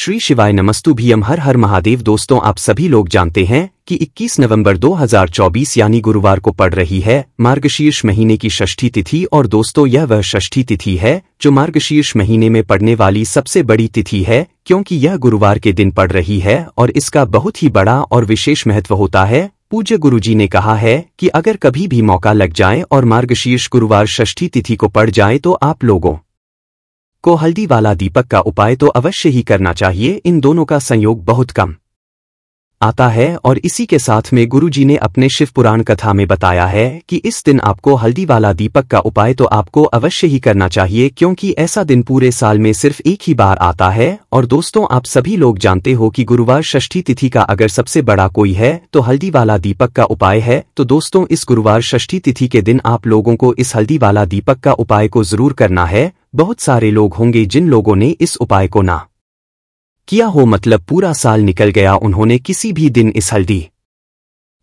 श्री शिवाय नमस्तुभ्यम। हर हर महादेव। दोस्तों, आप सभी लोग जानते हैं कि 21 नवंबर 2024 यानी गुरुवार को पड़ रही है मार्गशीर्ष महीने की षष्ठी तिथि। और दोस्तों, यह वह षष्ठी तिथि है जो मार्गशीर्ष महीने में पड़ने वाली सबसे बड़ी तिथि है, क्योंकि यह गुरुवार के दिन पड़ रही है और इसका बहुत ही बड़ा और विशेष महत्व होता है। पूज्य गुरुजी ने कहा है कि अगर कभी भी मौका लग जाए और मार्गशीर्ष गुरुवार षष्ठी तिथि को पड़ जाए तो आप लोगों को हल्दी वाला दीपक का उपाय तो अवश्य ही करना चाहिए। इन दोनों का संयोग बहुत कम आता है और इसी के साथ में गुरुजी ने अपने शिव पुराण कथा में बताया है कि इस दिन आपको हल्दी वाला दीपक का उपाय तो आपको अवश्य ही करना चाहिए, क्योंकि ऐसा दिन पूरे साल में सिर्फ एक ही बार आता है। और दोस्तों, आप सभी लोग जानते हो कि गुरुवार षष्ठी तिथि का अगर सबसे बड़ा कोई है तो हल्दी वाला दीपक का उपाय है। तो दोस्तों, इस गुरुवार षष्ठी तिथि के दिन आप लोगों को इस हल्दी वाला दीपक का उपाय को जरूर करना है। बहुत सारे लोग होंगे जिन लोगों ने इस उपाय को ना किया हो, मतलब पूरा साल निकल गया, उन्होंने किसी भी दिन इस हल्दी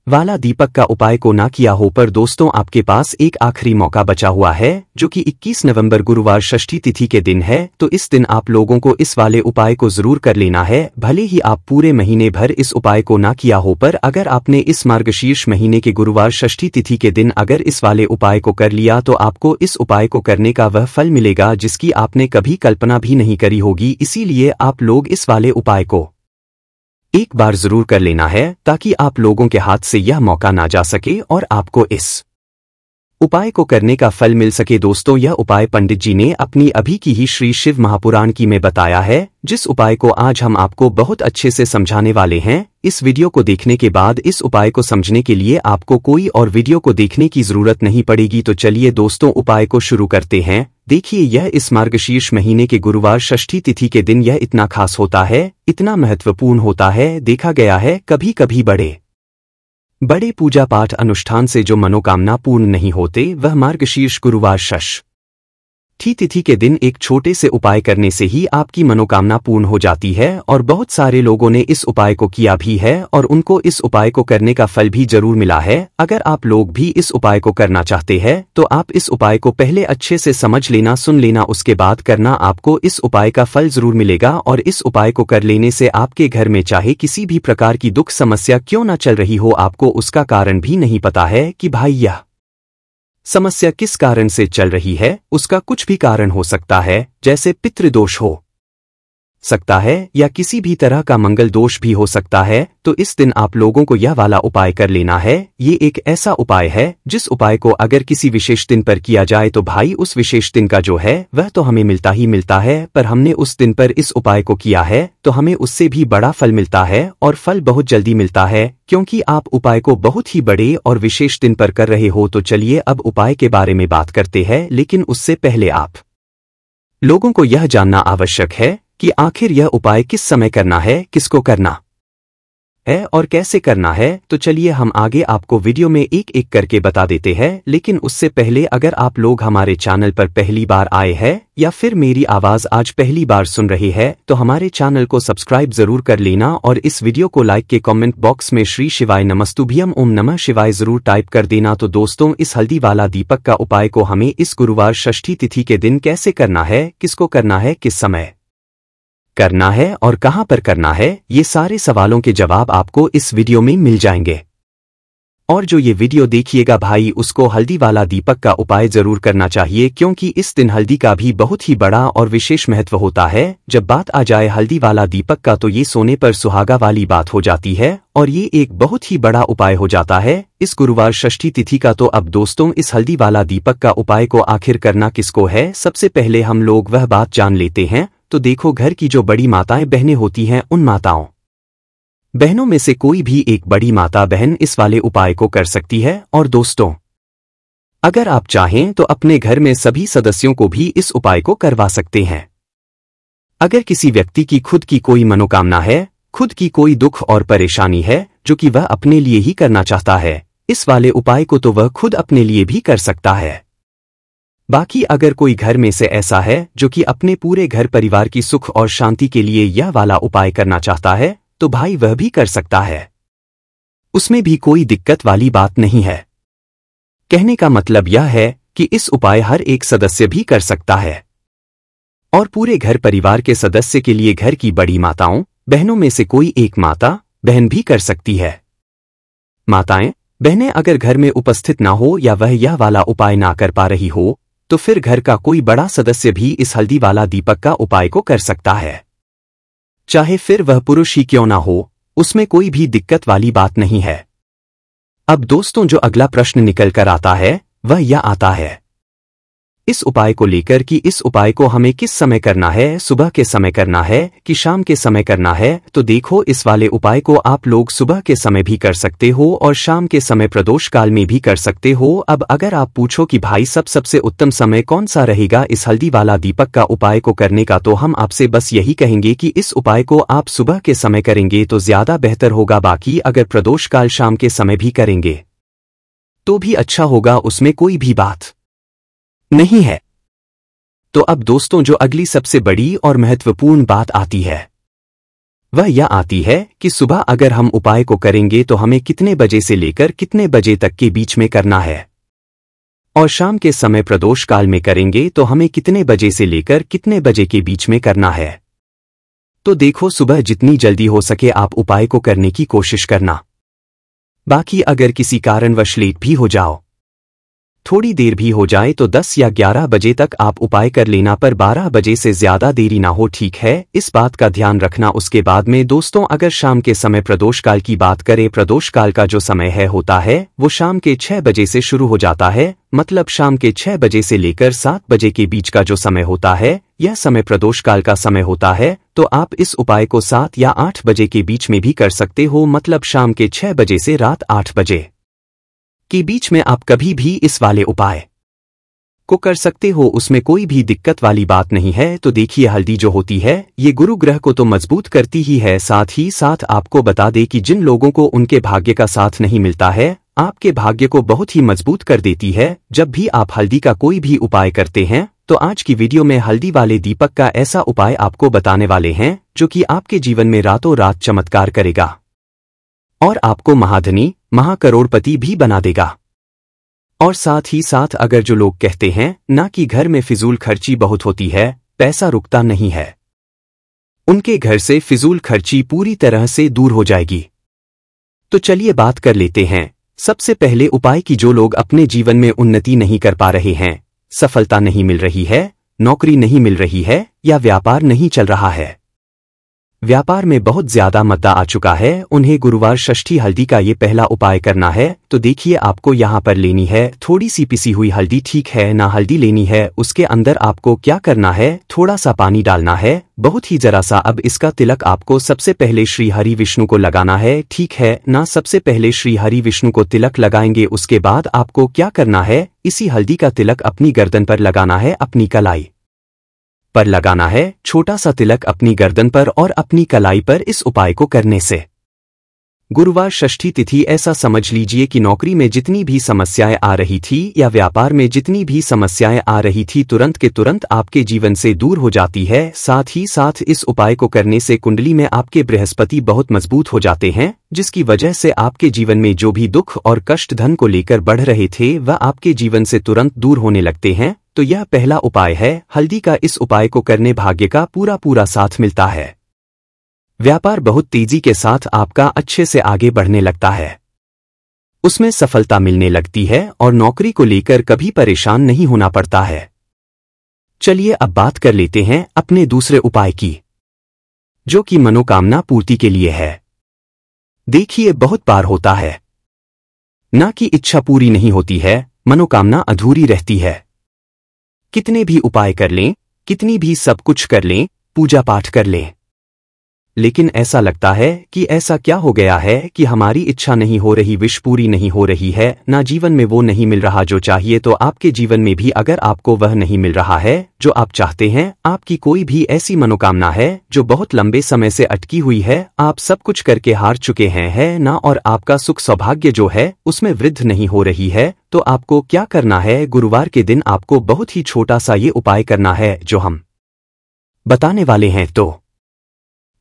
वाला दीपक का उपाय को ना किया हो। पर दोस्तों, आपके पास एक आखिरी मौका बचा हुआ है जो कि 21 नवंबर गुरुवार षष्ठी तिथि के दिन है। तो इस दिन आप लोगों को इस वाले उपाय को जरूर कर लेना है। भले ही आप पूरे महीने भर इस उपाय को ना किया हो, पर अगर आपने इस मार्गशीर्ष महीने के गुरुवार षष्ठी तिथि के दिन अगर इस वाले उपाय को कर लिया तो आपको इस उपाय को करने का वह फल मिलेगा जिसकी आपने कभी कल्पना भी नहीं करी होगी। इसीलिए आप लोग इस वाले उपाय को एक बार जरूर कर लेना है, ताकि आप लोगों के हाथ से यह मौका ना जा सके और आपको इस उपाय को करने का फल मिल सके। दोस्तों, यह उपाय पंडित जी ने अपनी अभी की ही श्री शिव महापुराण की में बताया है, जिस उपाय को आज हम आपको बहुत अच्छे से समझाने वाले हैं। इस वीडियो को देखने के बाद इस उपाय को समझने के लिए आपको कोई और वीडियो को देखने की जरूरत नहीं पड़ेगी। तो चलिए दोस्तों, उपाय को शुरू करते हैं। देखिए, यह इस मार्गशीर्ष महीने के गुरुवार षष्ठी तिथि के दिन यह इतना खास होता है, इतना महत्वपूर्ण होता है। देखा गया है कभी कभी बड़े पूजा पाठ अनुष्ठान से जो मनोकामना पूर्ण नहीं होते, वह मार्गशीर्ष गुरुवार षष्ठी तिथि के दिन एक छोटे से उपाय करने से ही आपकी मनोकामना पूर्ण हो जाती है। और बहुत सारे लोगों ने इस उपाय को किया भी है और उनको इस उपाय को करने का फल भी जरूर मिला है। अगर आप लोग भी इस उपाय को करना चाहते हैं तो आप इस उपाय को पहले अच्छे से समझ लेना, सुन लेना, उसके बाद करना। आपको इस उपाय का फल जरूर मिलेगा और इस उपाय को कर लेने से आपके घर में चाहे किसी भी प्रकार की दुख समस्या क्यों न चल रही हो, आपको उसका कारण भी नहीं पता है कि भाई यह समस्या किस कारण से चल रही है। उसका कुछ भी कारण हो सकता है, जैसे पितृदोष हो सकता है या किसी भी तरह का मंगल दोष भी हो सकता है। तो इस दिन आप लोगों को यह वाला उपाय कर लेना है। ये एक ऐसा उपाय है जिस उपाय को अगर किसी विशेष दिन पर किया जाए तो भाई उस विशेष दिन का जो है वह तो हमें मिलता ही मिलता है, पर हमने उस दिन पर इस उपाय को किया है तो हमें उससे भी बड़ा फल मिलता है और फल बहुत जल्दी मिलता है, क्योंकि आप उपाय को बहुत ही बड़े और विशेष दिन पर कर रहे हो। तो चलिए अब उपाय के बारे में बात करते हैं, लेकिन उससे पहले आप लोगों को यह जानना आवश्यक है कि आखिर यह उपाय किस समय करना है, किसको करना है और कैसे करना है। तो चलिए हम आगे आपको वीडियो में एक एक करके बता देते हैं। लेकिन उससे पहले अगर आप लोग हमारे चैनल पर पहली बार आए हैं या फिर मेरी आवाज आज पहली बार सुन रहे हैं तो हमारे चैनल को सब्सक्राइब जरूर कर लेना और इस वीडियो को लाइक के कमेंट बॉक्स में श्री शिवाय नमस्तुभ्यम ओम नमः शिवाय जरूर टाइप कर देना। तो दोस्तों, इस हल्दी वाला दीपक का उपाय को हमें इस गुरुवार षष्ठी तिथि के दिन कैसे करना है, किसको करना है, किस समय करना है और कहां पर करना है, ये सारे सवालों के जवाब आपको इस वीडियो में मिल जाएंगे। और जो ये वीडियो देखिएगा भाई, उसको हल्दी वाला दीपक का उपाय जरूर करना चाहिए, क्योंकि इस दिन हल्दी का भी बहुत ही बड़ा और विशेष महत्व होता है। जब बात आ जाए हल्दी वाला दीपक का तो ये सोने पर सुहागा वाली बात हो जाती है और ये एक बहुत ही बड़ा उपाय हो जाता है इस गुरुवार षष्ठी तिथि का। तो अब दोस्तों, इस हल्दी वाला दीपक का उपाय को आखिर करना किसको है, सबसे पहले हम लोग वह बात जान लेते हैं। तो देखो, घर की जो बड़ी माताएं बहनें होती हैं, उन माताओं बहनों में से कोई भी एक बड़ी माता बहन इस वाले उपाय को कर सकती है। और दोस्तों, अगर आप चाहें तो अपने घर में सभी सदस्यों को भी इस उपाय को करवा सकते हैं। अगर किसी व्यक्ति की खुद की कोई मनोकामना है, खुद की कोई दुख और परेशानी है जो कि वह अपने लिए ही करना चाहता है, इस वाले उपाय को तो वह खुद अपने लिए भी कर सकता है। बाकी अगर कोई घर में से ऐसा है जो कि अपने पूरे घर परिवार की सुख और शांति के लिए यह वाला उपाय करना चाहता है, तो भाई वह भी कर सकता है, उसमें भी कोई दिक्कत वाली बात नहीं है। कहने का मतलब यह है कि इस उपाय हर एक सदस्य भी कर सकता है। और पूरे घर परिवार के सदस्य के लिए घर की बड़ी माताओं बहनों में से कोई एक माता बहन भी कर सकती है। माताएं बहनें अगर घर में उपस्थित ना हो या वह यह वाला उपाय ना कर पा रही हो तो फिर घर का कोई बड़ा सदस्य भी इस हल्दी वाला दीपक का उपाय को कर सकता है। चाहे फिर वह पुरुष ही क्यों ना हो, उसमें कोई भी दिक्कत वाली बात नहीं है। अब दोस्तों, जो अगला प्रश्न निकल कर आता है वह यह आता है इस उपाय को लेकर कि इस उपाय को हमें किस समय करना है, सुबह के समय करना है कि शाम के समय करना है। तो देखो, इस वाले उपाय को आप लोग सुबह के समय भी कर सकते हो और शाम के समय प्रदोष काल में भी कर सकते हो। अब अगर आप पूछो कि भाई सबसे उत्तम समय कौन सा रहेगा इस हल्दी वाला दीपक का उपाय को करने का, तो हम आपसे बस यही कहेंगे कि इस उपाय को आप सुबह के समय करेंगे तो ज्यादा बेहतर होगा। बाकी अगर प्रदोष काल शाम के समय भी करेंगे तो भी अच्छा होगा, उसमें कोई भी बात नहीं है। तो अब दोस्तों, जो अगली सबसे बड़ी और महत्वपूर्ण बात आती है वह यह आती है कि सुबह अगर हम उपाय को करेंगे तो हमें कितने बजे से लेकर कितने बजे तक के बीच में करना है, और शाम के समय प्रदोष काल में करेंगे तो हमें कितने बजे से लेकर कितने बजे के बीच में करना है। तो देखो, सुबह जितनी जल्दी हो सके आप उपाय को करने की कोशिश करना। बाकी अगर किसी कारणवश लेट भी हो जाओ, थोड़ी देर भी हो जाए तो 10 या 11 बजे तक आप उपाय कर लेना, पर 12 बजे से ज्यादा देरी ना हो, ठीक है? इस बात का ध्यान रखना। उसके बाद में दोस्तों, अगर शाम के समय प्रदोष काल की बात करें, प्रदोष काल का जो समय होता है वो शाम के 6 बजे से शुरू हो जाता है। मतलब शाम के 6 बजे से लेकर 7 बजे के बीच का जो समय होता है यह समय प्रदोष काल का समय होता है। तो आप इस उपाय को 7 या 8 बजे के बीच में भी कर सकते हो। मतलब शाम के 6 बजे से रात 8 बजे के बीच में आप कभी भी इस वाले उपाय को कर सकते हो, उसमें कोई भी दिक्कत वाली बात नहीं है। तो देखिए, हल्दी जो होती है ये गुरु ग्रह को तो मजबूत करती ही है, साथ ही साथ आपको बता दे कि जिन लोगों को उनके भाग्य का साथ नहीं मिलता है, आपके भाग्य को बहुत ही मजबूत कर देती है। जब भी आप हल्दी का कोई भी उपाय करते हैं तो आज की वीडियो में हल्दी वाले दीपक का ऐसा उपाय आपको बताने वाले हैं जो कि आपके जीवन में रातों रात चमत्कार करेगा और आपको महाधनी महाकरोड़पति भी बना देगा। और साथ ही साथ अगर जो लोग कहते हैं ना कि घर में फिजूल खर्ची बहुत होती है, पैसा रुकता नहीं है, उनके घर से फिजूल खर्ची पूरी तरह से दूर हो जाएगी। तो चलिए बात कर लेते हैं सबसे पहले उपाय की। जो लोग अपने जीवन में उन्नति नहीं कर पा रहे हैं, सफलता नहीं मिल रही है, नौकरी नहीं मिल रही है या व्यापार नहीं चल रहा है, व्यापार में बहुत ज्यादा मद्दा आ चुका है, उन्हें गुरुवार षष्ठी हल्दी का ये पहला उपाय करना है। तो देखिए, आपको यहाँ पर लेनी है थोड़ी सी पिसी हुई हल्दी, ठीक है ना? हल्दी लेनी है, उसके अंदर आपको क्या करना है, थोड़ा सा पानी डालना है, बहुत ही जरा सा। अब इसका तिलक आपको सबसे पहले श्री हरि विष्णु को लगाना है, ठीक है ना? सबसे पहले श्री हरि विष्णु को तिलक लगाएंगे, उसके बाद आपको क्या करना है, इसी हल्दी का तिलक अपनी गर्दन पर लगाना है, अपनी कलाई पर लगाना है, छोटा सा तिलक अपनी गर्दन पर और अपनी कलाई पर। इस उपाय को करने से गुरुवार षष्ठी तिथि, ऐसा समझ लीजिए कि नौकरी में जितनी भी समस्याएं आ रही थी या व्यापार में जितनी भी समस्याएं आ रही थी, तुरंत के तुरंत आपके जीवन से दूर हो जाती है। साथ ही साथ इस उपाय को करने से कुंडली में आपके बृहस्पति बहुत मजबूत हो जाते हैं, जिसकी वजह से आपके जीवन में जो भी दुख और कष्ट धन को लेकर बढ़ रहे थे वह आपके जीवन से तुरंत दूर होने लगते हैं। तो यह पहला उपाय है हल्दी का। इस उपाय को करने भाग्य का पूरा साथ मिलता है, व्यापार बहुत तेजी के साथ आपका अच्छे से आगे बढ़ने लगता है, उसमें सफलता मिलने लगती है और नौकरी को लेकर कभी परेशान नहीं होना पड़ता है। चलिए अब बात कर लेते हैं अपने दूसरे उपाय की, जो कि मनोकामना पूर्ति के लिए है। देखिए, बहुत बार होता है ना कि इच्छा पूरी नहीं होती है, मनोकामना अधूरी रहती है। कितने भी उपाय कर लें, कितनी भी सब कुछ कर लें, पूजा पाठ कर लें, लेकिन ऐसा लगता है कि ऐसा क्या हो गया है कि हमारी इच्छा नहीं हो रही, विश पूरी नहीं हो रही है, ना जीवन में वो नहीं मिल रहा जो चाहिए। तो आपके जीवन में भी अगर आपको वह नहीं मिल रहा है जो आप चाहते हैं, आपकी कोई भी ऐसी मनोकामना है जो बहुत लंबे समय से अटकी हुई है, आप सब कुछ करके हार चुके हैं, है ना? और आपका सुख सौभाग्य जो है उसमें वृद्धि नहीं हो रही है, तो आपको क्या करना है, गुरुवार के दिन आपको बहुत ही छोटा सा ये उपाय करना है जो हम बताने वाले हैं। तो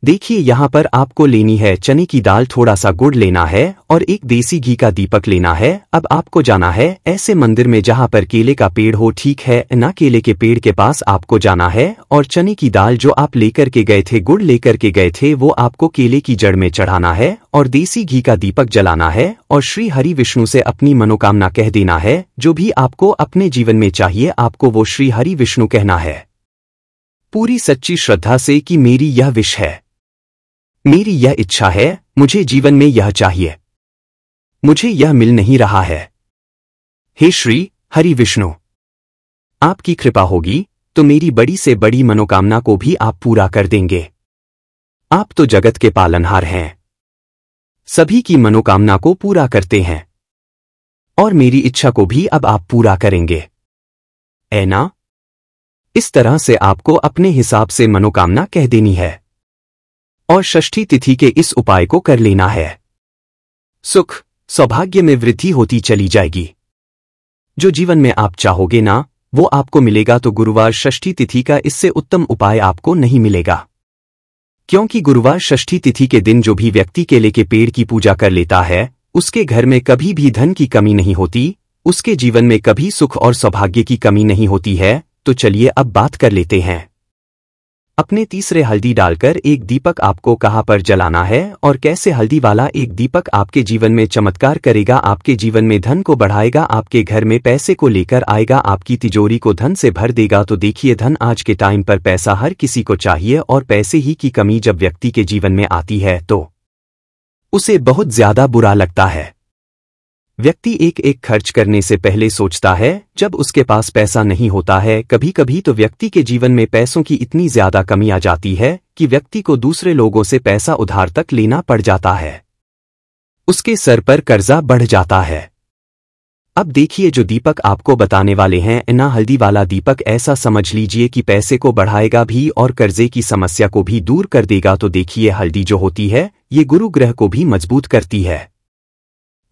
देखिए यहाँ पर आपको लेनी है चने की दाल, थोड़ा सा गुड़ लेना है और एक देसी घी का दीपक लेना है। अब आपको जाना है ऐसे मंदिर में जहाँ पर केले का पेड़ हो, ठीक है ना, केले के पेड़ के पास आपको जाना है और चने की दाल जो आप लेकर के गए थे, गुड़ लेकर के गए थे, वो आपको केले की जड़ में चढ़ाना है और देसी घी का दीपक जलाना है और श्री हरि विष्णु से अपनी मनोकामना कह देना है। जो भी आपको अपने जीवन में चाहिए आपको वो श्री हरि विष्णु कहना है पूरी सच्ची श्रद्धा से कि मेरी यह विश है, मेरी यह इच्छा है, मुझे जीवन में यह चाहिए, मुझे यह मिल नहीं रहा है। हे श्री हरि विष्णु, आपकी कृपा होगी तो मेरी बड़ी से बड़ी मनोकामना को भी आप पूरा कर देंगे। आप तो जगत के पालनहार हैं, सभी की मनोकामना को पूरा करते हैं और मेरी इच्छा को भी अब आप पूरा करेंगे, ऐ ना? इस तरह से आपको अपने हिसाब से मनोकामना कह देनी है और षष्ठी तिथि के इस उपाय को कर लेना है। सुख सौभाग्य में वृद्धि होती चली जाएगी। जो जीवन में आप चाहोगे ना वो आपको मिलेगा। तो गुरुवार षष्ठी तिथि का इससे उत्तम उपाय आपको नहीं मिलेगा, क्योंकि गुरुवार षष्ठी तिथि के दिन जो भी व्यक्ति केले के पेड़ की पूजा कर लेता है उसके घर में कभी भी धन की कमी नहीं होती, उसके जीवन में कभी सुख और सौभाग्य की कमी नहीं होती है। तो चलिए अब बात कर लेते हैं। अपने तीसरे हल्दी डालकर एक दीपक आपको कहाँ पर जलाना है और कैसे हल्दी वाला एक दीपक आपके जीवन में चमत्कार करेगा, आपके जीवन में धन को बढ़ाएगा, आपके घर में पैसे को लेकर आएगा, आपकी तिजोरी को धन से भर देगा। तो देखिए, धन आज के टाइम पर पैसा हर किसी को चाहिए और पैसे ही की कमी जब व्यक्ति के जीवन में आती है तो उसे बहुत ज्यादा बुरा लगता है। व्यक्ति एक एक खर्च करने से पहले सोचता है जब उसके पास पैसा नहीं होता है। कभी कभी तो व्यक्ति के जीवन में पैसों की इतनी ज्यादा कमी आ जाती है कि व्यक्ति को दूसरे लोगों से पैसा उधार तक लेना पड़ जाता है, उसके सर पर कर्जा बढ़ जाता है। अब देखिए, जो दीपक आपको बताने वाले हैं ना, हल्दी वाला दीपक, ऐसा समझ लीजिए कि पैसे को बढ़ाएगा भी और कर्जे की समस्या को भी दूर कर देगा। तो देखिए, हल्दी जो होती है ये गुरु ग्रह को भी मजबूत करती है।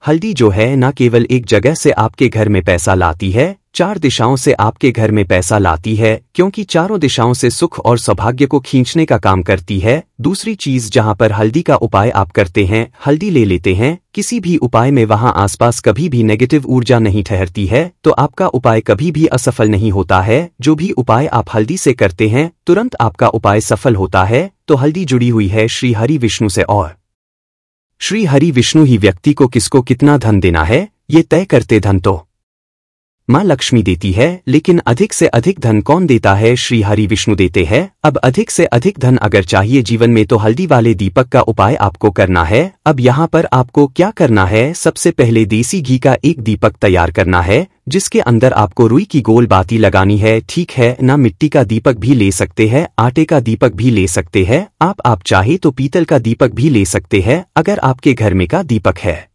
हल्दी जो है ना केवल एक जगह से आपके घर में पैसा लाती है, 4 दिशाओं से आपके घर में पैसा लाती है, क्योंकि चारों दिशाओं से सुख और सौभाग्य को खींचने का काम करती है। दूसरी चीज, जहां पर हल्दी का उपाय आप करते हैं, हल्दी ले लेते हैं किसी भी उपाय में, वहां आसपास कभी भी नेगेटिव ऊर्जा नहीं ठहरती है, तो आपका उपाय कभी भी असफल नहीं होता है। जो भी उपाय आप हल्दी से करते हैं तुरंत आपका उपाय सफल होता है। तो हल्दी जुड़ी हुई है श्री हरि विष्णु से और श्री हरि विष्णु ही व्यक्ति को किसको कितना धन देना है ये तय करते। धन तो माँ लक्ष्मी देती है, लेकिन अधिक से अधिक धन कौन देता है? श्री हरि विष्णु देते हैं। अब अधिक से अधिक धन अगर चाहिए जीवन में तो हल्दी वाले दीपक का उपाय आपको करना है। अब यहाँ पर आपको क्या करना है? सबसे पहले देसी घी का एक दीपक तैयार करना है जिसके अंदर आपको रुई की गोल बाती लगानी है, ठीक है ना? मिट्टी का दीपक भी ले सकते हैं, आटे का दीपक भी ले सकते हैं, आप चाहे तो पीतल का दीपक भी ले सकते हैं अगर आपके घर में का दीपक है।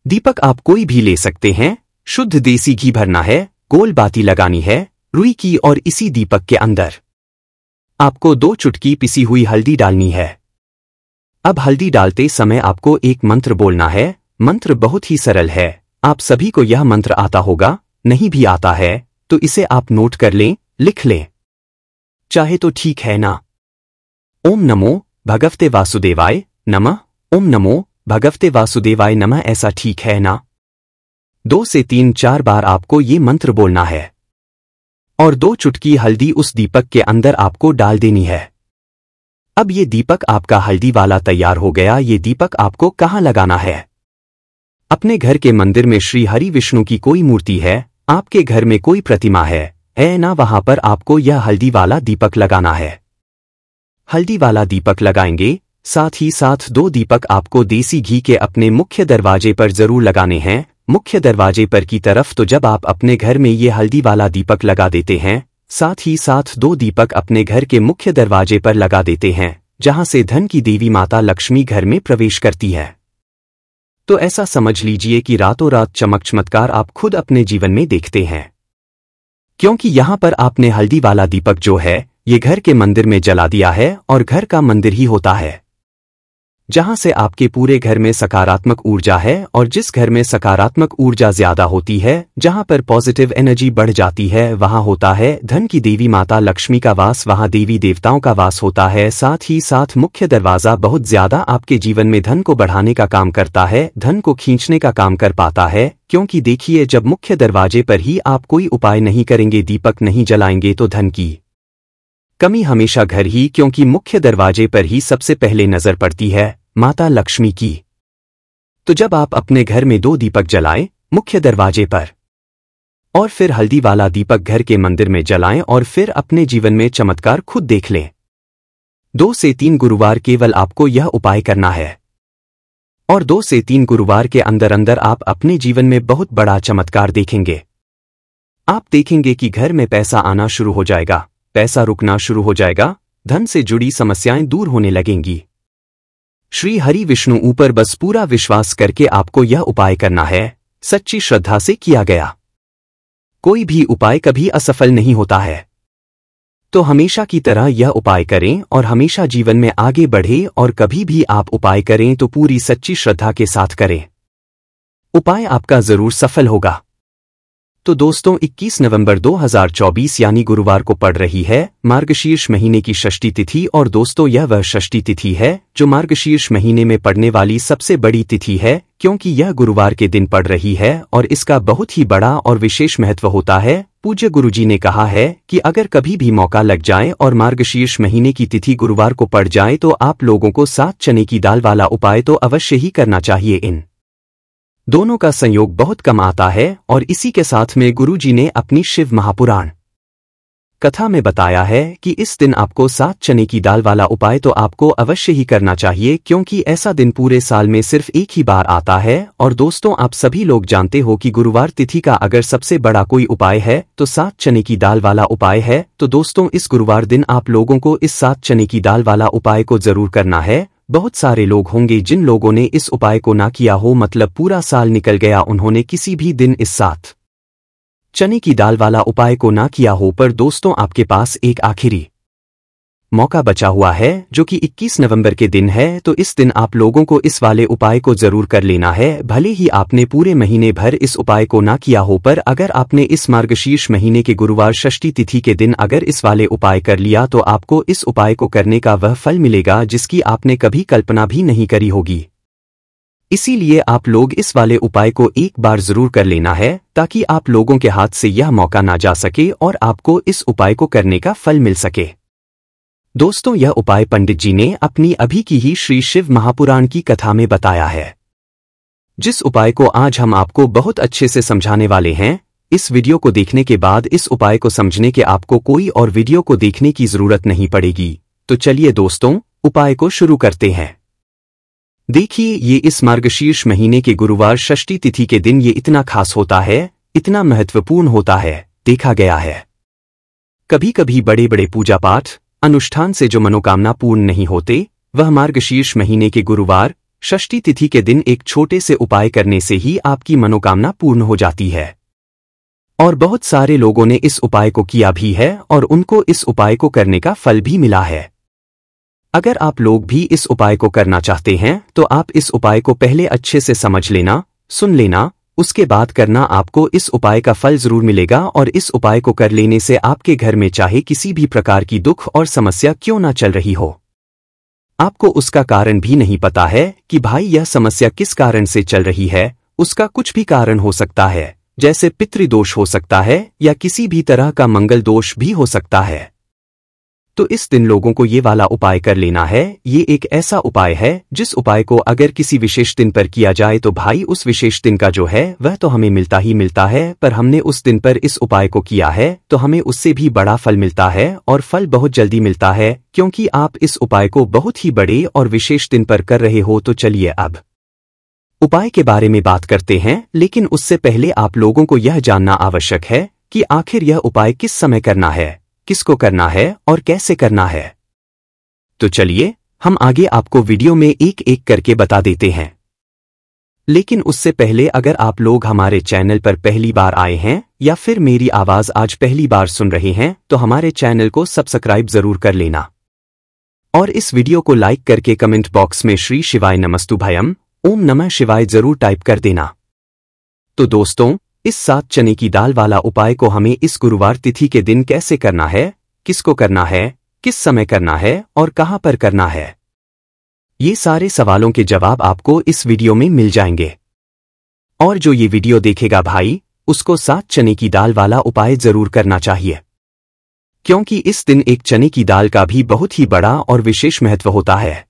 दीपक आप कोई भी ले सकते हैं। शुद्ध देसी घी भरना है, गोल बाती लगानी है रुई की और इसी दीपक के अंदर आपको 2 चुटकी पिसी हुई हल्दी डालनी है। अब हल्दी डालते समय आपको एक मंत्र बोलना है। मंत्र बहुत ही सरल है, आप सभी को यह मंत्र आता होगा, नहीं भी आता है तो इसे आप नोट कर लें, लिख लें, चाहे तो ठीक है ना? ओम नमो भगवते वासुदेवाय नमः। ओम नमो भगवते वासुदेवाय नमः, ऐसा ठीक है ना? 2 से 3-4 बार आपको ये मंत्र बोलना है और 2 चुटकी हल्दी उस दीपक के अंदर आपको डाल देनी है। अब ये दीपक आपका हल्दी वाला तैयार हो गया। ये दीपक आपको कहाँ लगाना है? अपने घर के मंदिर में श्री हरि विष्णु की कोई मूर्ति है, आपके घर में कोई प्रतिमा है ना, वहां पर आपको यह हल्दी वाला दीपक लगाना है। हल्दी वाला दीपक लगाएंगे, साथ ही साथ 2 दीपक आपको देसी घी के अपने मुख्य दरवाजे पर जरूर लगाने हैं, मुख्य दरवाजे पर की तरफ। तो जब आप अपने घर में ये हल्दी वाला दीपक लगा देते हैं, साथ ही साथ 2 दीपक अपने घर के मुख्य दरवाजे पर लगा देते हैं जहां से धन की देवी माता लक्ष्मी घर में प्रवेश करती है, तो ऐसा समझ लीजिए कि रातों रात चमत्कार आप खुद अपने जीवन में देखते हैं, क्योंकि यहां पर आपने हल्दी वाला दीपक जो है ये घर के मंदिर में जला दिया है और घर का मंदिर ही होता है। जहां से आपके पूरे घर में सकारात्मक ऊर्जा है, और जिस घर में सकारात्मक ऊर्जा ज्यादा होती है, जहां पर पॉजिटिव एनर्जी बढ़ जाती है, वहां होता है धन की देवी माता लक्ष्मी का वास, वहां देवी देवताओं का वास होता है। साथ ही साथ मुख्य दरवाजा बहुत ज्यादा आपके जीवन में धन को बढ़ाने का काम करता है, धन को खींचने का काम कर पाता है। क्योंकि देखिए, जब मुख्य दरवाजे पर ही आप कोई उपाय नहीं करेंगे, दीपक नहीं जलाएंगे, तो धन की कमी हमेशा घर ही, क्योंकि मुख्य दरवाजे पर ही सबसे पहले नजर पड़ती है माता लक्ष्मी की। तो जब आप अपने घर में 2 दीपक जलाएं मुख्य दरवाजे पर, और फिर हल्दी वाला दीपक घर के मंदिर में जलाएं, और फिर अपने जीवन में चमत्कार खुद देख लें। 2 से 3 गुरुवार केवल आपको यह उपाय करना है, और 2 से 3 गुरुवार के अंदर अंदर आप अपने जीवन में बहुत बड़ा चमत्कार देखेंगे। आप देखेंगे कि घर में पैसा आना शुरू हो जाएगा, पैसा रुकना शुरू हो जाएगा, धन से जुड़ी समस्याएं दूर होने लगेंगी। श्री हरि विष्णु ऊपर बस पूरा विश्वास करके आपको यह उपाय करना है, सच्ची श्रद्धा से किया गया कोई भी उपाय कभी असफल नहीं होता है। तो हमेशा की तरह यह उपाय करें और हमेशा जीवन में आगे बढ़े, और कभी भी आप उपाय करें तो पूरी सच्ची श्रद्धा के साथ करें, उपाय आपका जरूर सफल होगा। तो दोस्तों, 21 नवंबर 2024 यानी गुरुवार को पड़ रही है मार्गशीर्ष महीने की षष्ठी तिथि। और दोस्तों, यह वह षष्ठी तिथि है जो मार्गशीर्ष महीने में पड़ने वाली सबसे बड़ी तिथि है, क्योंकि यह गुरुवार के दिन पड़ रही है और इसका बहुत ही बड़ा और विशेष महत्व होता है। पूज्य गुरुजी ने कहा है कि अगर कभी भी मौका लग जाए और मार्गशीर्ष महीने की तिथि गुरुवार को पड़ जाए तो आप लोगों को 7 चने की दाल वाला उपाय तो अवश्य ही करना चाहिए। इन दोनों का संयोग बहुत कम आता है, और इसी के साथ में गुरुजी ने अपनी शिव महापुराण कथा में बताया है कि इस दिन आपको 7 चने की दाल वाला उपाय तो आपको अवश्य ही करना चाहिए, क्योंकि ऐसा दिन पूरे साल में सिर्फ एक ही बार आता है। और दोस्तों, आप सभी लोग जानते हो कि गुरुवार तिथि का अगर सबसे बड़ा कोई उपाय है तो 7 चने की दाल वाला उपाय है। तो दोस्तों, इस गुरुवार दिन आप लोगों को इस 7 चने की दाल वाला उपाय को जरूर करना है। बहुत सारे लोग होंगे जिन लोगों ने इस उपाय को ना किया हो, मतलब पूरा साल निकल गया, उन्होंने किसी भी दिन इस 7 चने की दाल वाला उपाय को ना किया हो। पर दोस्तों, आपके पास एक आखिरी मौका बचा हुआ है जो कि 21 नवंबर के दिन है। तो इस दिन आप लोगों को इस वाले उपाय को जरूर कर लेना है, भले ही आपने पूरे महीने भर इस उपाय को ना किया हो। पर अगर आपने इस मार्गशीर्ष महीने के गुरुवार षष्ठी तिथि के दिन अगर इस वाले उपाय कर लिया तो आपको इस उपाय को करने का वह फल मिलेगा जिसकी आपने कभी कल्पना भी नहीं करी होगी। इसीलिए आप लोग इस वाले उपाय को एक बार जरूर कर लेना है, ताकि आप लोगों के हाथ से यह मौका ना जा सके और आपको इस उपाय को करने का फल मिल सके। दोस्तों, यह उपाय पंडित जी ने अपनी अभी की ही श्री शिव महापुराण की कथा में बताया है, जिस उपाय को आज हम आपको बहुत अच्छे से समझाने वाले हैं। इस वीडियो को देखने के बाद इस उपाय को समझने के आपको कोई और वीडियो को देखने की जरूरत नहीं पड़ेगी। तो चलिए दोस्तों, उपाय को शुरू करते हैं। देखिए, ये इस मार्गशीर्ष महीने के गुरुवार षष्ठी तिथि के दिन ये इतना खास होता है, इतना महत्वपूर्ण होता है। देखा गया है कभी कभी बड़े बड़े पूजा पाठ अनुष्ठान से जो मनोकामना पूर्ण नहीं होते, वह मार्गशीर्ष महीने के गुरुवार षष्ठी तिथि के दिन एक छोटे से उपाय करने से ही आपकी मनोकामना पूर्ण हो जाती है। और बहुत सारे लोगों ने इस उपाय को किया भी है और उनको इस उपाय को करने का फल भी मिला है। अगर आप लोग भी इस उपाय को करना चाहते हैं तो आप इस उपाय को पहले अच्छे से समझ लेना, सुन लेना, उसके बाद करना। आपको इस उपाय का फल जरूर मिलेगा, और इस उपाय को कर लेने से आपके घर में चाहे किसी भी प्रकार की दुख और समस्या क्यों ना चल रही हो, आपको उसका कारण भी नहीं पता है कि भाई यह समस्या किस कारण से चल रही है। उसका कुछ भी कारण हो सकता है, जैसे पितृदोष हो सकता है या किसी भी तरह का मंगल दोष भी हो सकता है। तो इस दिन लोगों को ये वाला उपाय कर लेना है। ये एक ऐसा उपाय है जिस उपाय को अगर किसी विशेष दिन पर किया जाए तो भाई उस विशेष दिन का जो है वह तो हमें मिलता ही मिलता है, पर हमने उस दिन पर इस उपाय को किया है तो हमें उससे भी बड़ा फल मिलता है, और फल बहुत जल्दी मिलता है, क्योंकि आप इस उपाय को बहुत ही बड़े और विशेष दिन पर कर रहे हो। तो चलिए अब उपाय के बारे में बात करते हैं, लेकिन उससे पहले आप लोगों को यह जानना आवश्यक है कि आखिर यह उपाय किस समय करना है, किसको करना है और कैसे करना है। तो चलिए हम आगे आपको वीडियो में एक एक करके बता देते हैं। लेकिन उससे पहले अगर आप लोग हमारे चैनल पर पहली बार आए हैं या फिर मेरी आवाज आज पहली बार सुन रहे हैं तो हमारे चैनल को सब्सक्राइब जरूर कर लेना, और इस वीडियो को लाइक करके कमेंट बॉक्स में श्री शिवाय नमस्तुभयम ओम नमः शिवाय जरूर टाइप कर देना। तो दोस्तों, इस 7 चने की दाल वाला उपाय को हमें इस गुरुवार तिथि के दिन कैसे करना है, किसको करना है, किस समय करना है और कहां पर करना है, ये सारे सवालों के जवाब आपको इस वीडियो में मिल जाएंगे। और जो ये वीडियो देखेगा भाई, उसको 7 चने की दाल वाला उपाय जरूर करना चाहिए, क्योंकि इस दिन एक चने की दाल का भी बहुत ही बड़ा और विशेष महत्व होता है।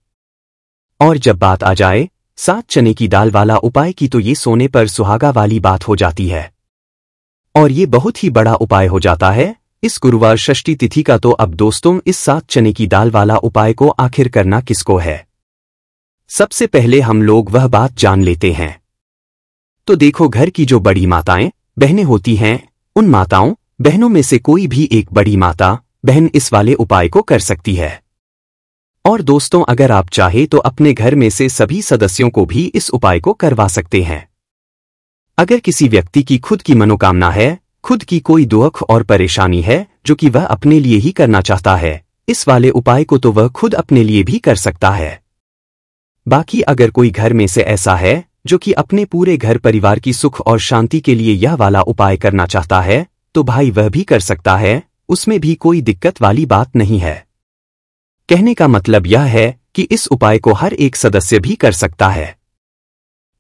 और जब बात आ जाए 7 चने की दाल वाला उपाय की, तो ये सोने पर सुहागा वाली बात हो जाती है और ये बहुत ही बड़ा उपाय हो जाता है इस गुरुवार षष्ठी तिथि का। तो अब दोस्तों, इस 7 चने की दाल वाला उपाय को आखिर करना किसको है, सबसे पहले हम लोग वह बात जान लेते हैं। तो देखो, घर की जो बड़ी माताएं बहनें होती हैं, उन माताओं बहनों में से कोई भी एक बड़ी माता बहन इस वाले उपाय को कर सकती है। और दोस्तों, अगर आप चाहे तो अपने घर में से सभी सदस्यों को भी इस उपाय को करवा सकते हैं। अगर किसी व्यक्ति की खुद की मनोकामना है, खुद की कोई दुख और परेशानी है जो कि वह अपने लिए ही करना चाहता है, इस वाले उपाय को तो वह खुद अपने लिए भी कर सकता है। बाकी अगर कोई घर में से ऐसा है जो कि अपने पूरे घर परिवार की सुख और शांति के लिए यह वाला उपाय करना चाहता है, तो भाई वह भी कर सकता है, उसमें भी कोई दिक्कत वाली बात नहीं है। कहने का मतलब यह है कि इस उपाय को हर एक सदस्य भी कर सकता है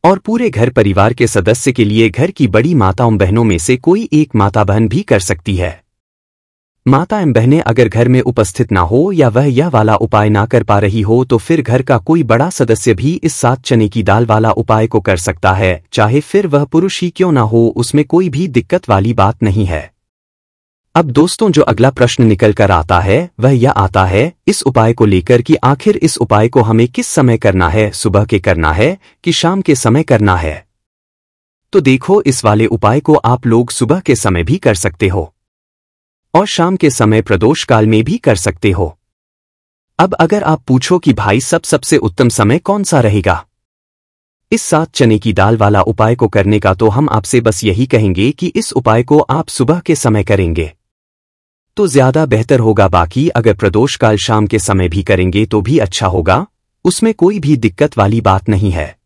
और पूरे घर परिवार के सदस्य के लिए घर की बड़ी माताओं बहनों में से कोई एक माता बहन भी कर सकती है। माता एवं बहनें अगर घर में उपस्थित ना हो या वह यह वाला उपाय ना कर पा रही हो, तो फिर घर का कोई बड़ा सदस्य भी इस 7 चने की दाल वाला उपाय को कर सकता है, चाहे फिर वह पुरुष ही क्यों ना हो, उसमें कोई भी दिक्कत वाली बात नहीं है। अब दोस्तों, जो अगला प्रश्न निकल कर आता है वह यह आता है इस उपाय को लेकर कि आखिर इस उपाय को हमें किस समय करना है, सुबह के करना है कि शाम के समय करना है। तो देखो, इस वाले उपाय को आप लोग सुबह के समय भी कर सकते हो और शाम के समय प्रदोष काल में भी कर सकते हो। अब अगर आप पूछो कि भाई सबसे उत्तम समय कौन सा रहेगा इस 7 चने की दाल वाला उपाय को करने का, तो हम आपसे बस यही कहेंगे कि इस उपाय को आप सुबह के समय करेंगे तो ज्यादा बेहतर होगा। बाकी अगर प्रदोष काल शाम के समय भी करेंगे तो भी अच्छा होगा, उसमें कोई भी दिक्कत वाली बात नहीं है।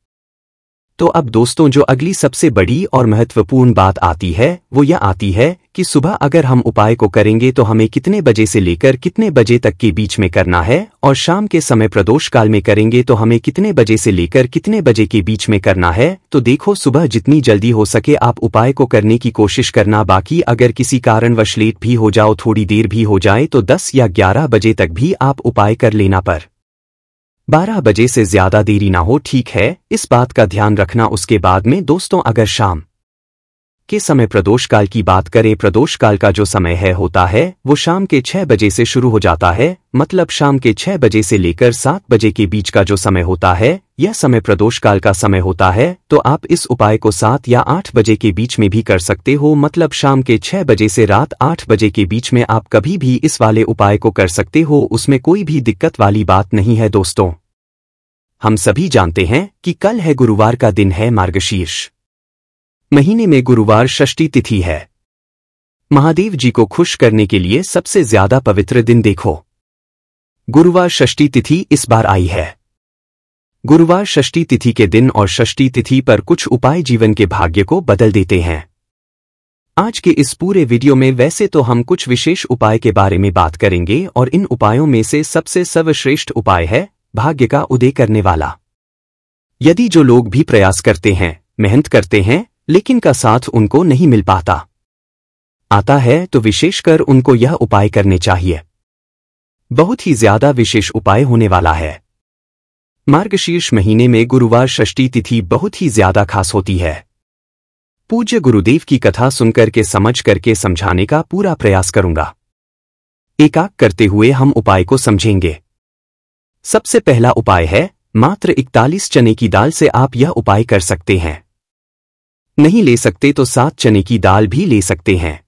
तो अब दोस्तों, जो अगली सबसे बड़ी और महत्वपूर्ण बात आती है वो यह आती है कि सुबह अगर हम उपाय को करेंगे तो हमें कितने बजे से लेकर कितने बजे तक के बीच में करना है, और शाम के समय प्रदोष काल में करेंगे तो हमें कितने बजे से लेकर कितने बजे के बीच में करना है। तो देखो, सुबह जितनी जल्दी हो सके आप उपाय को करने की कोशिश करना। बाकी अगर किसी कारणवश लेट भी हो जाओ, थोड़ी देर भी हो जाए, तो 10 या 11 बजे तक भी आप उपाय कर लेना, पर 12 बजे से ज्यादा देरी ना हो, ठीक है, इस बात का ध्यान रखना। उसके बाद में दोस्तों, अगर शाम के समय प्रदोष काल की बात करें, प्रदोष काल का जो समय होता है वो शाम के 6 बजे से शुरू हो जाता है, मतलब शाम के 6 बजे से लेकर 7 बजे के बीच का जो समय होता है, यह समय प्रदोष काल का समय होता है। तो आप इस उपाय को 7 या 8 बजे के बीच में भी कर सकते हो, मतलब शाम के 6 बजे से रात 8 बजे के बीच में आप कभी भी इस वाले उपाय को कर सकते हो, उसमें कोई भी दिक्कत वाली बात नहीं है। दोस्तों, हम सभी जानते हैं कि कल है गुरुवार का दिन है, मार्गशीर्ष महीने में गुरुवार षष्ठी तिथि है। महादेव जी को खुश करने के लिए सबसे ज्यादा पवित्र दिन देखो, गुरुवार षष्ठी तिथि इस बार आई है। गुरुवार षष्ठी तिथि के दिन और षष्ठी तिथि पर कुछ उपाय जीवन के भाग्य को बदल देते हैं। आज के इस पूरे वीडियो में वैसे तो हम कुछ विशेष उपाय के बारे में बात करेंगे, और इन उपायों में से सबसे सर्वश्रेष्ठ उपाय है भाग्य का उदय करने वाला। यदि जो लोग भी प्रयास करते हैं, मेहनत करते हैं, लेकिन का साथ उनको नहीं मिल आता है, तो विशेषकर उनको यह उपाय करने चाहिए। बहुत ही ज्यादा विशेष उपाय होने वाला है। मार्गशीर्ष महीने में गुरुवार षष्ठी तिथि बहुत ही ज्यादा खास होती है। पूज्य गुरुदेव की कथा सुनकर के समझ करके समझाने का पूरा प्रयास करूंगा। एक-एक करते हुए हम उपाय को समझेंगे। सबसे पहला उपाय है, मात्र 41 चने की दाल से आप यह उपाय कर सकते हैं। नहीं ले सकते तो 7 चने की दाल भी ले सकते हैं।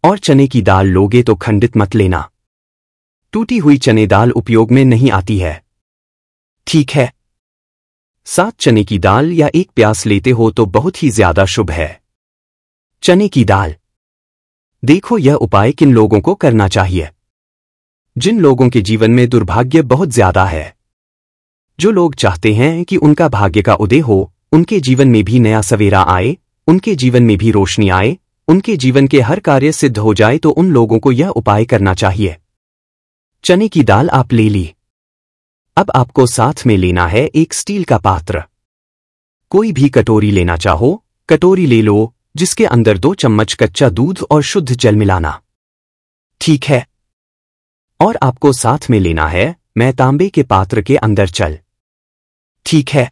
और चने की दाल लोगे तो खंडित मत लेना, टूटी हुई चने दाल उपयोग में नहीं आती है, ठीक है। 7 चने की दाल या 1 प्यास लेते हो तो बहुत ही ज्यादा शुभ है। चने की दाल। देखो, यह उपाय किन लोगों को करना चाहिए। जिन लोगों के जीवन में दुर्भाग्य बहुत ज्यादा है, जो लोग चाहते हैं कि उनका भाग्य का उदय हो, उनके जीवन में भी नया सवेरा आए, उनके जीवन में भी रोशनी आए, उनके जीवन के हर कार्य सिद्ध हो जाए, तो उन लोगों को यह उपाय करना चाहिए। चने की दाल आप ले ली। अब आपको साथ में लेना है एक स्टील का पात्र। कोई भी कटोरी लेना चाहो, कटोरी ले लो, जिसके अंदर 2 चम्मच कच्चा दूध और शुद्ध जल मिलाना। ठीक है। और आपको साथ में लेना है मैं तांबे के पात्र के अंदर चल। ठीक है।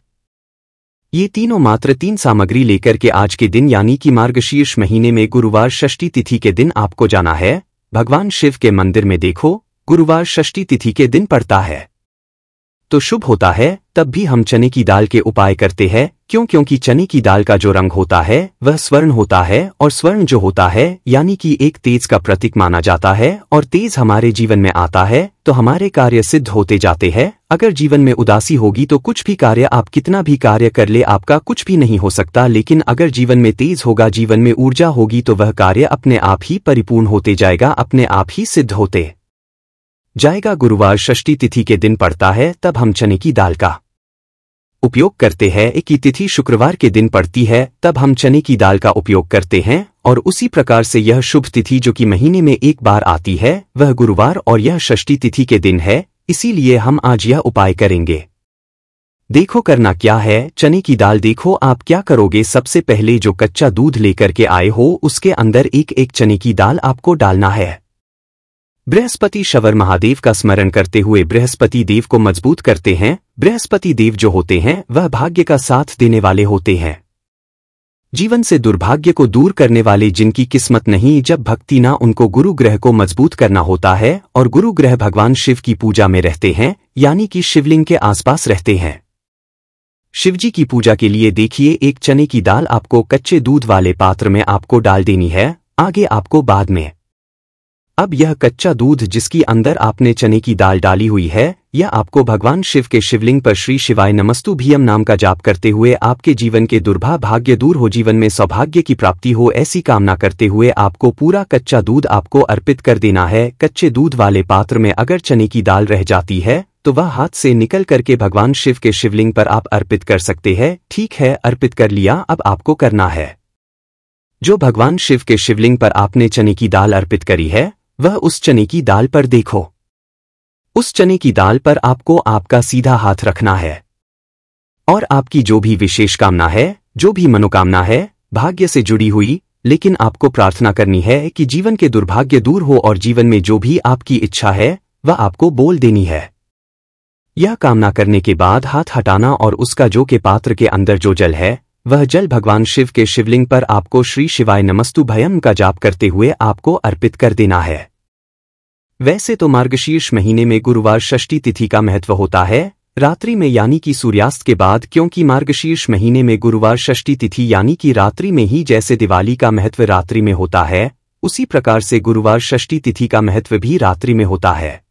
ये तीनों मात्र 3 सामग्री लेकर के आज के दिन यानी कि मार्गशीर्ष महीने में गुरुवार षष्ठी तिथि के दिन आपको जाना है भगवान शिव के मंदिर में। देखो, गुरुवार षष्ठी तिथि के दिन पड़ता है तो शुभ होता है। तब भी हम चने की दाल के उपाय करते हैं, क्योंकि चने की दाल का जो रंग होता है वह स्वर्ण होता है, और स्वर्ण जो होता है यानी कि एक तेज का प्रतीक माना जाता है, और तेज हमारे जीवन में आता है तो हमारे कार्य सिद्ध होते जाते हैं। अगर जीवन में उदासी होगी तो कुछ भी कार्य, आप कितना भी कार्य कर ले, आपका कुछ भी नहीं हो सकता। लेकिन अगर जीवन में तेज होगा, जीवन में ऊर्जा होगी, तो वह कार्य अपने आप ही परिपूर्ण होते जाएगा, अपने आप ही सिद्ध होते जाएगा। गुरुवार षष्ठी तिथि के दिन पड़ता है, तब हम चने की दाल का उपयोग करते हैं। एक की तिथि शुक्रवार के दिन पड़ती है, तब हम चने की दाल का उपयोग करते हैं। और उसी प्रकार से यह शुभ तिथि जो कि महीने में एक बार आती है वह गुरुवार और यह षष्ठी तिथि के दिन है, इसीलिए हम आज यह उपाय करेंगे। देखो करना क्या है, चने की दाल। देखो आप क्या करोगे, सबसे पहले जो कच्चा दूध लेकर के आए हो उसके अंदर एक चने की दाल आपको डालना है। बृहस्पति शवर महादेव का स्मरण करते हुए बृहस्पति देव को मजबूत करते हैं। बृहस्पति देव जो होते हैं वह भाग्य का साथ देने वाले होते हैं, जीवन से दुर्भाग्य को दूर करने वाले, जिनकी किस्मत नहीं जब भक्ति ना, उनको गुरु ग्रह को मजबूत करना होता है। और गुरु ग्रह भगवान शिव की पूजा में रहते हैं, यानी कि शिवलिंग के आसपास रहते हैं। शिवजी की पूजा के लिए देखिए, एक चने की दाल आपको कच्चे दूध वाले पात्र में आपको डाल देनी है, आगे आपको बाद में। अब यह कच्चा दूध जिसकी अंदर आपने चने की दाल डाली हुई है, यह आपको भगवान शिव के शिवलिंग पर श्री शिवाय नमस्तुभ्यम नाम का जाप करते हुए आपके जीवन के दुर्भाग्य दूर हो, जीवन में सौभाग्य की प्राप्ति हो, ऐसी कामना करते हुए आपको पूरा कच्चा दूध आपको अर्पित कर देना है। कच्चे दूध वाले पात्र में अगर चने की दाल रह जाती है तो वह हाथ से निकल करके भगवान शिव के शिवलिंग पर आप अर्पित कर सकते हैं। ठीक है, अर्पित कर लिया। अब आपको करना है, जो भगवान शिव के शिवलिंग पर आपने चने की दाल अर्पित करी है वह उस चने की दाल पर देखो। उस चने की दाल पर आपको आपका सीधा हाथ रखना है, और आपकी जो भी विशेष कामना है, जो भी मनोकामना है भाग्य से जुड़ी हुई, लेकिन आपको प्रार्थना करनी है कि जीवन के दुर्भाग्य दूर हो, और जीवन में जो भी आपकी इच्छा है वह आपको बोल देनी है। यह कामना करने के बाद हाथ हटाना, और उसका जो के पात्र के अंदर जो जल है वह जल भगवान शिव के शिवलिंग पर आपको श्री शिवाय नमस्तुभ्यम का जाप करते हुए आपको अर्पित कर देना है। वैसे तो मार्गशीर्ष महीने में गुरुवार षष्ठी तिथि का महत्व होता है रात्रि में, यानी कि सूर्यास्त के बाद, क्योंकि मार्गशीर्ष महीने में गुरुवार षष्ठी तिथि यानी कि रात्रि में ही, जैसे दिवाली का महत्व रात्रि में होता है, उसी प्रकार से गुरुवार षष्ठी तिथि का महत्व भी रात्रि में होता है।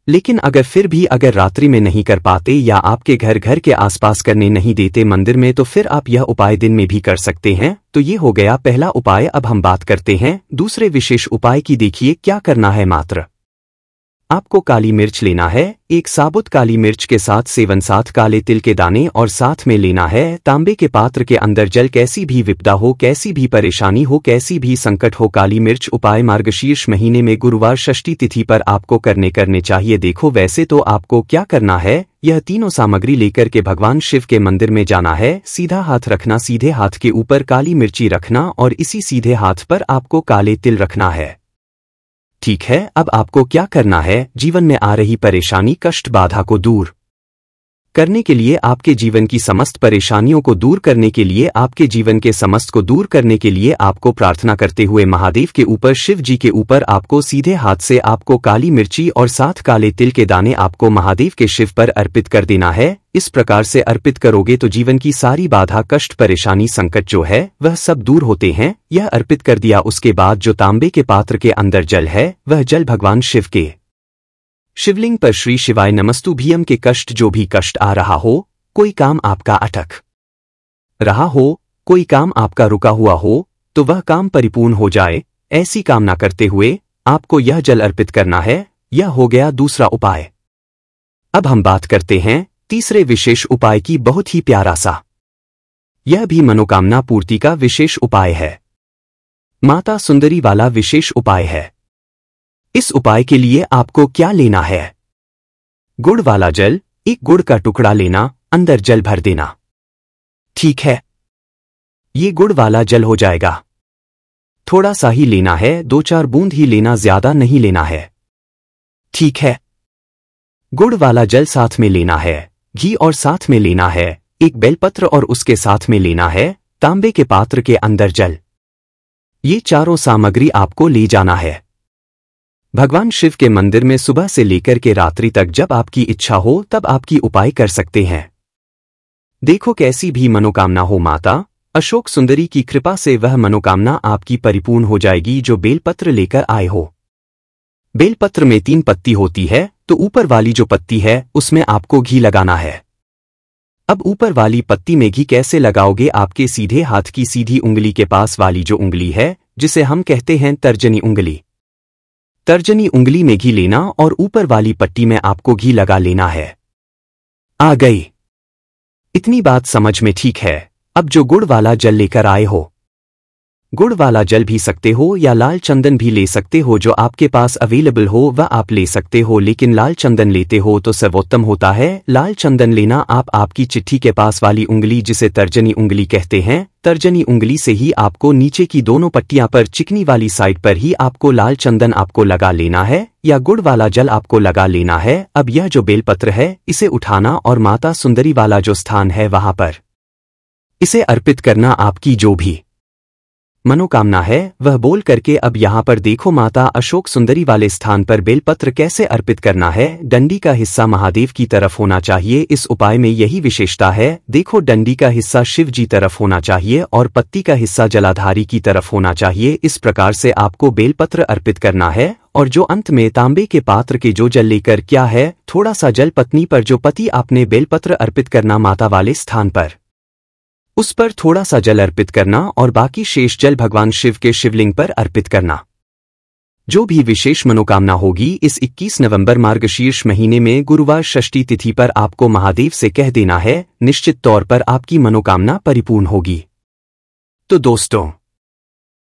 लेकिन अगर फिर भी अगर रात्रि में नहीं कर पाते, या आपके घर के आसपास करने नहीं देते मंदिर में, तो फिर आप यह उपाय दिन में भी कर सकते हैं। तो ये हो गया पहला उपाय। अब हम बात करते हैं दूसरे विशेष उपाय की। देखिए क्या करना है, मात्र आपको काली मिर्च लेना है, एक साबुत काली मिर्च के साथ 7 काले तिल के दाने, और साथ में लेना है तांबे के पात्र के अंदर जल। कैसी भी विपदा हो, कैसी भी परेशानी हो, कैसी भी संकट हो, काली मिर्च उपाय मार्गशीर्ष महीने में गुरुवार षष्ठी तिथि पर आपको करने चाहिए। देखो वैसे तो आपको क्या करना है, यह तीनों सामग्री लेकर के भगवान शिव के मंदिर में जाना है। सीधा हाथ रखना, सीधे हाथ के ऊपर काली मिर्ची रखना, और इसी सीधे हाथ पर आपको काले तिल रखना है। ठीक है, अब आपको क्या करना है, जीवन में आ रही परेशानी, कष्ट, बाधा को दूर करने के लिए, आपके जीवन की समस्त परेशानियों को दूर करने के लिए, आपके जीवन के समस्त को दूर करने के लिए आपको प्रार्थना करते हुए महादेव के ऊपर, शिव जी के ऊपर आपको सीधे हाथ से आपको काली मिर्ची और 7 काले तिल के दाने आपको महादेव के शिव पर अर्पित कर देना है। इस प्रकार से अर्पित करोगे तो जीवन की सारी बाधा, कष्ट, परेशानी, संकट जो है वह सब दूर होते हैं। यह अर्पित कर दिया, उसके बाद जो तांबे के पात्र के अंदर जल है वह जल भगवान शिव के शिवलिंग पर श्री शिवाय नमस्तुभ्यम के कष्ट, जो भी कष्ट आ रहा हो, कोई काम आपका अटक रहा हो, कोई काम आपका रुका हुआ हो, तो वह काम परिपूर्ण हो जाए, ऐसी कामना करते हुए आपको यह जल अर्पित करना है। यह हो गया दूसरा उपाय। अब हम बात करते हैं तीसरे विशेष उपाय की। बहुत ही प्यारा सा, यह भी मनोकामना पूर्ति का विशेष उपाय है। माता सुंदरी वाला विशेष उपाय है। इस उपाय के लिए आपको क्या लेना है? गुड़ वाला जल, एक गुड़ का टुकड़ा लेना, अंदर जल भर देना। ठीक है, ये गुड़ वाला जल हो जाएगा। थोड़ा सा ही लेना है, 2-4 बूंद ही लेना, ज्यादा नहीं लेना है। ठीक है, गुड़ वाला जल साथ में लेना है, घी और साथ में लेना है, एक बेलपत्र और उसके साथ में लेना है, तांबे के पात्र के अंदर जल। ये चारों सामग्री आपको ले जाना है। भगवान शिव के मंदिर में सुबह से लेकर के रात्रि तक जब आपकी इच्छा हो तब आपकी उपाय कर सकते हैं। देखो कैसी भी मनोकामना हो, माता अशोक सुंदरी की कृपा से वह मनोकामना आपकी परिपूर्ण हो जाएगी जो बेलपत्र लेकर आए हो। बेलपत्र में 3 पत्ती होती है, तो ऊपर वाली जो पत्ती है उसमें आपको घी लगाना है। अब ऊपर वाली पत्ती में घी कैसे लगाओगे? आपके सीधे हाथ की सीधी उंगली के पास वाली जो उंगली है, जिसे हम कहते हैं तर्जनी उंगली, तर्जनी उंगली में घी लेना और ऊपर वाली पट्टी में आपको घी लगा लेना है। आ गई इतनी बात समझ में? ठीक है। अब जो गुड़ वाला जल लेकर आए हो, गुड़ वाला जल भी सकते हो या लाल चंदन भी ले सकते हो, जो आपके पास अवेलेबल हो वह आप ले सकते हो, लेकिन लाल चंदन लेते हो तो सर्वोत्तम होता है। लाल चंदन लेना आप आपकी चिट्ठी के पास वाली उंगली, जिसे तर्जनी उंगली कहते हैं, तर्जनी उंगली से ही आपको नीचे की दोनों पट्टियां पर चिकनी वाली साइड पर ही आपको लाल चंदन आपको लगा लेना है या गुड़ वाला जल आपको लगा लेना है। अब यह जो बेलपत्र है इसे उठाना और माता सुंदरी वाला जो स्थान है वहां पर इसे अर्पित करना। आपकी जो भी मनोकामना है वह बोल करके अब यहां पर देखो माता अशोक सुंदरी वाले स्थान पर बेलपत्र कैसे अर्पित करना है। डंडी का हिस्सा महादेव की तरफ होना चाहिए। इस उपाय में यही विशेषता है। देखो, डंडी का हिस्सा शिव जी तरफ होना चाहिए और पत्ती का हिस्सा जलाधारी की तरफ होना चाहिए। इस प्रकार से आपको बेलपत्र अर्पित करना है। और जो अंत में तांबे के पात्र के जो जल लेकर क्या है, थोड़ा सा जल पत्नी पर जो पति आपने बेलपत्र अर्पित करना माता वाले स्थान पर, उस पर थोड़ा सा जल अर्पित करना और बाकी शेष जल भगवान शिव के शिवलिंग पर अर्पित करना। जो भी विशेष मनोकामना होगी इस 21 नवंबर मार्गशीर्ष महीने में गुरुवार षष्ठी तिथि पर आपको महादेव से कह देना है। निश्चित तौर पर आपकी मनोकामना परिपूर्ण होगी। तो दोस्तों,